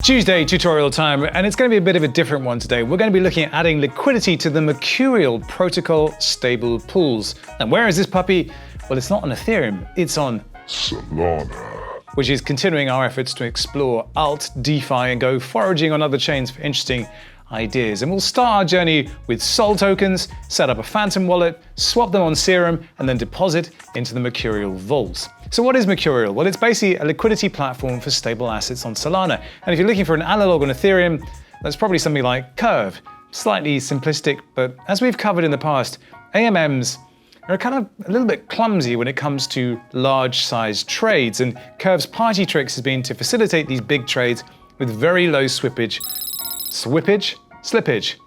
Tuesday tutorial time, and it's going to be a bit of a different one today. We're going to be looking at adding liquidity to the Mercurial protocol stable pools. And where is this puppy? Well, it's not on Ethereum, it's on Solana, which is continuing our efforts to explore alt, DeFi, and go foraging on other chains for interesting ideas. And we'll start our journey with Sol tokens, set up a Phantom wallet, swap them on Serum, and then deposit into the Mercurial vaults. So what is Mercurial? Well, it's basically a liquidity platform for stable assets on Solana. And if you're looking for an analog on Ethereum, that's probably something like Curve. Slightly simplistic, but as we've covered in the past, AMMs are kind of a little bit clumsy when it comes to large-sized trades, and Curve's party tricks has been to facilitate these big trades with very low slippage.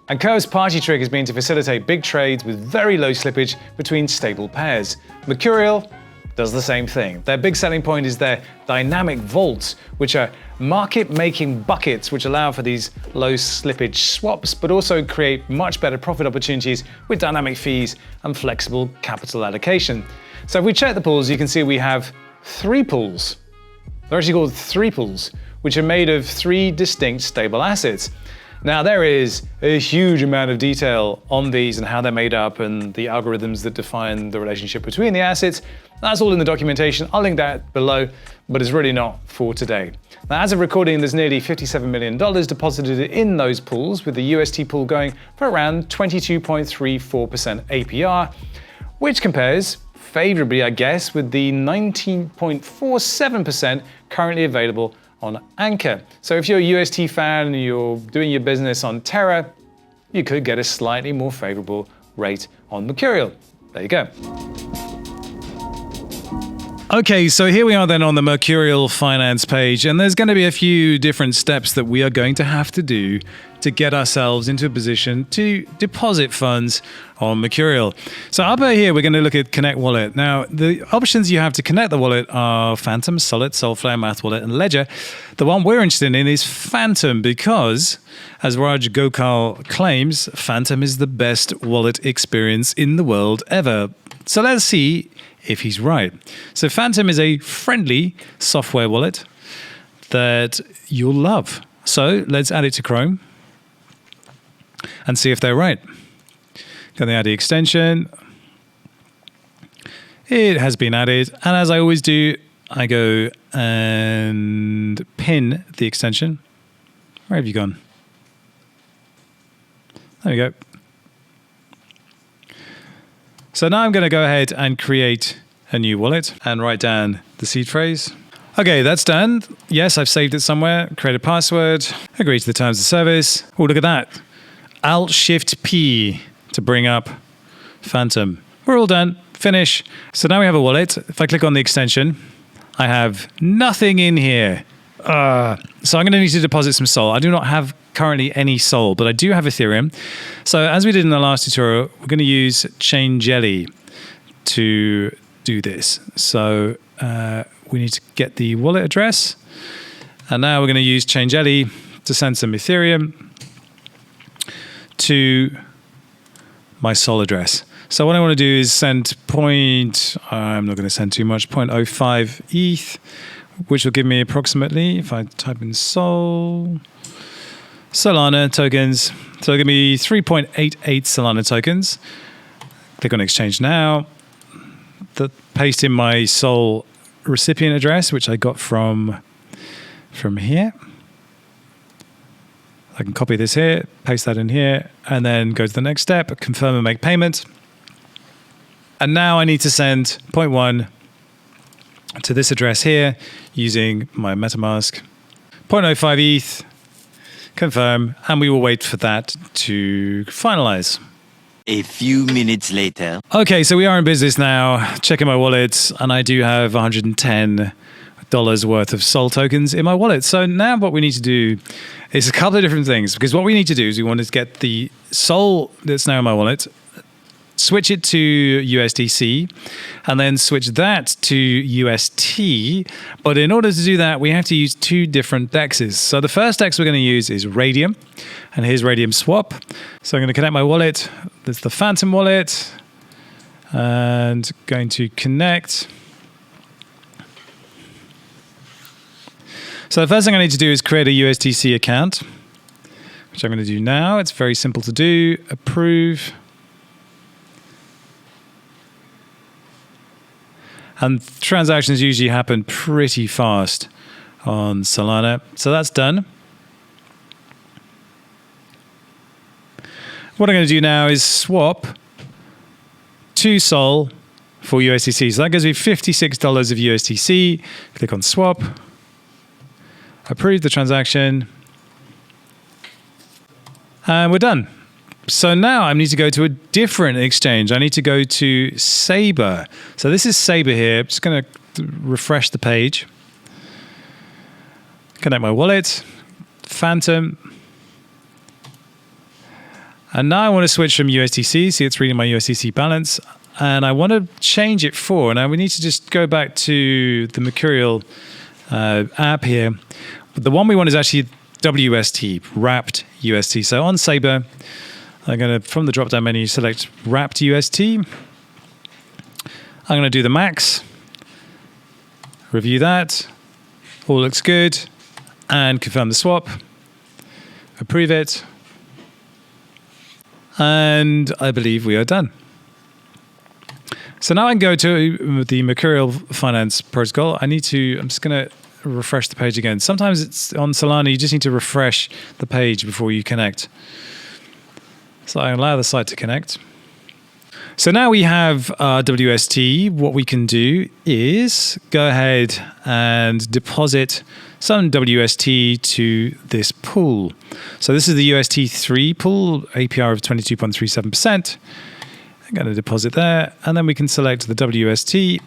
And Curve's party trick has been to facilitate big trades with very low slippage between stable pairs. Mercurial does the same thing. Their big selling point is their dynamic vaults, which are market-making buckets which allow for these low slippage swaps, but also create much better profit opportunities with dynamic fees and flexible capital allocation. So if we check the pools, you can see we have 3 pools. They're actually called 3 pools, which are made of 3 distinct stable assets. Now, there is a huge amount of detail on these and how they're made up and the algorithms that define the relationship between the assets. That's all in the documentation. I'll link that below, but it's really not for today. Now, as of recording, there's nearly $57 million deposited in those pools, with the UST pool going for around 22.34% APR, which compares favorably, I guess, with the 19.47% currently available on Anchor. So if you're a UST fan and you're doing your business on Terra, you could get a slightly more favorable rate on Mercurial. There you go. Okay, so here we are then on the Mercurial Finance page, and there's going to be a few different steps that we are going to have to do to get ourselves into a position to deposit funds on Mercurial. So up here, we're going to look at Connect Wallet. Now, the options you have to connect the wallet are Phantom, Solid, Soulflare, Math Wallet, and Ledger. The one we're interested in is Phantom because, as Raj Gokal claims, Phantom is the best wallet experience in the world ever. So let's see if he's right. So Phantom is a friendly software wallet that you'll love. So let's add it to Chrome and see if they're right. Got the add extension. It has been added. And as I always do, I go and pin the extension. Where have you gone? There we go. So now I'm going to go ahead and create a new wallet and write down the seed phrase. Okay, that's done. Yes, I've saved it somewhere. Create a password. Agree to the terms of service. Oh, look at that. Alt-Shift-P to bring up Phantom. We're all done. Finish. So now we have a wallet. If I click on the extension, I have nothing in here. So I'm going to need to deposit some Sol. I do not have currently any Sol, but I do have Ethereum. So as we did in the last tutorial, we're going to use Chain Jelly to do this. So we need to get the wallet address. And now we're going to use Chain Jelly to send some Ethereum to my Sol address. So what I want to do is send I'm not going to send too much, 0.05 ETH, which will give me approximately, if I type in Solana tokens, so it'll give me 3.88 Solana tokens. Click on exchange now. Paste in my Sol recipient address, which I got from here. I can copy this here, paste that in here, and then go to the next step, confirm and make payment. And now I need to send 0.1 to this address here using my MetaMask. 0.05 ETH, confirm, and we will wait for that to finalize. A few minutes later. Okay, so we are in business now. Checking my wallet, and I do have $110 worth of Sol tokens in my wallet. So now what we need to do is a couple of different things, because what we need to do is we want to get the Sol that's now in my wallet, switch it to USDC, and then switch that to UST. But in order to do that, we have to use 2 different dexes. So the first dex we're going to use is Radium, and here's Radium Swap. So I'm going to connect my wallet. That's the Phantom wallet, and going to connect. So the first thing I need to do is create a USDC account, which I'm going to do now. It's very simple to do. Approve. And transactions usually happen pretty fast on Solana. So that's done. What I'm going to do now is swap 2 Sol for USDC. So that gives me $56 of USDC. Click on swap. Approve the transaction. And we're done. So now I need to go to a different exchange. I need to go to Sabre. So this is Sabre here. I'm just going to refresh the page. Connect my wallet. Phantom. And now I want to switch from USDC. See, it's reading my USDC balance. And I want to change it for. Now we need to just go back to the Mercurial app here. The one we want is actually WST, wrapped UST. So on Sabre, I'm going to, from the drop-down menu, select wrapped UST. I'm going to do the max. Review that. All looks good. And confirm the swap. Approve it. And I believe we are done. So now I can go to the Mercurial Finance protocol. I'm just going to refresh the page again. Sometimes it's on Solana, you just need to refresh the page before you connect. So I allow the site to connect. So now we have our WST. What we can do is go ahead and deposit some WST to this pool. So this is the UST3 pool, APR of 22.37%. I'm going to deposit there, and then we can select the WST.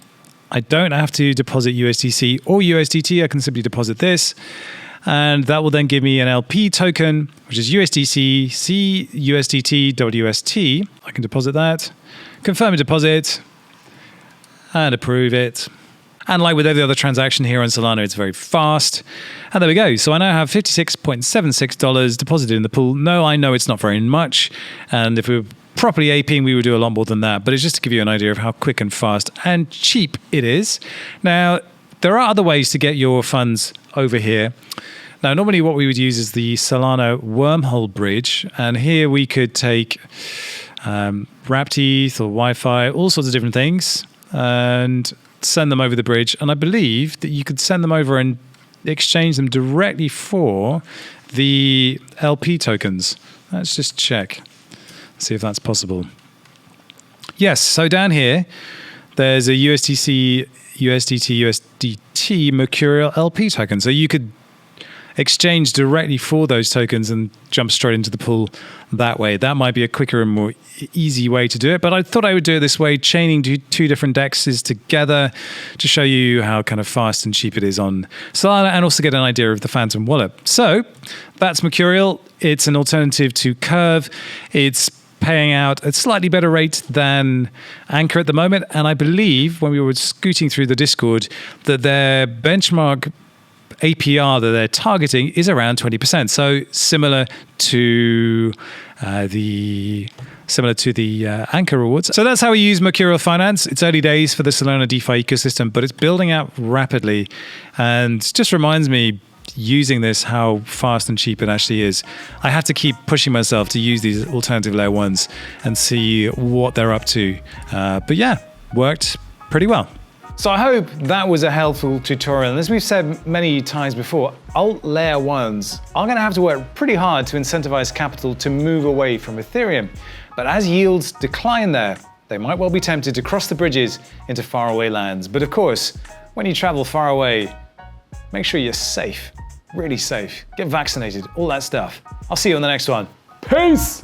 I don't have to deposit USDC or USDT. I can simply deposit this. And that will then give me an LP token, which is USDC, C, USDT, WST. I can deposit that, confirm a deposit, and approve it. And like with every other transaction here on Solana, it's very fast. And there we go. So I now have $56.76 deposited in the pool. No, I know it's not very much. And if we were properly aping, we would do a lot more than that. But it's just to give you an idea of how quick and fast and cheap it is. Now, there are other ways to get your funds over here. Now, normally what we would use is the Solana wormhole bridge. And here we could take wrapped ETH or Wi-Fi, all sorts of different things, and send them over the bridge. And I believe that you could send them over and exchange them directly for the LP tokens. Let's just check, see if that's possible. Yes, so down here, there's a USDC, USDT, USDT Mercurial LP token. So you could exchange directly for those tokens and jump straight into the pool that way. That might be a quicker and more easy way to do it, but I thought I would do it this way, chaining two different dexes together to show you how kind of fast and cheap it is on Solana, and also get an idea of the Phantom wallet. So that's Mercurial. It's an alternative to Curve. It's paying out a slightly better rate than Anchor at the moment, and I believe when we were scooting through the Discord that their benchmark APR that they're targeting is around 20%. So similar to the Anchor rewards. So that's how we use Mercurial Finance. It's early days for the Solana DeFi ecosystem, but it's building out rapidly, and just reminds me using this how fast and cheap it actually is. I have to keep pushing myself to use these alternative layer ones and see what they're up to. But yeah, worked pretty well. So I hope that was a helpful tutorial. And as we've said many times before, alt layer ones are going to have to work pretty hard to incentivize capital to move away from Ethereum. But as yields decline there, they might well be tempted to cross the bridges into faraway lands. But of course, when you travel far away, make sure you're safe, really safe. Get vaccinated, all that stuff. I'll see you on the next one. Peace!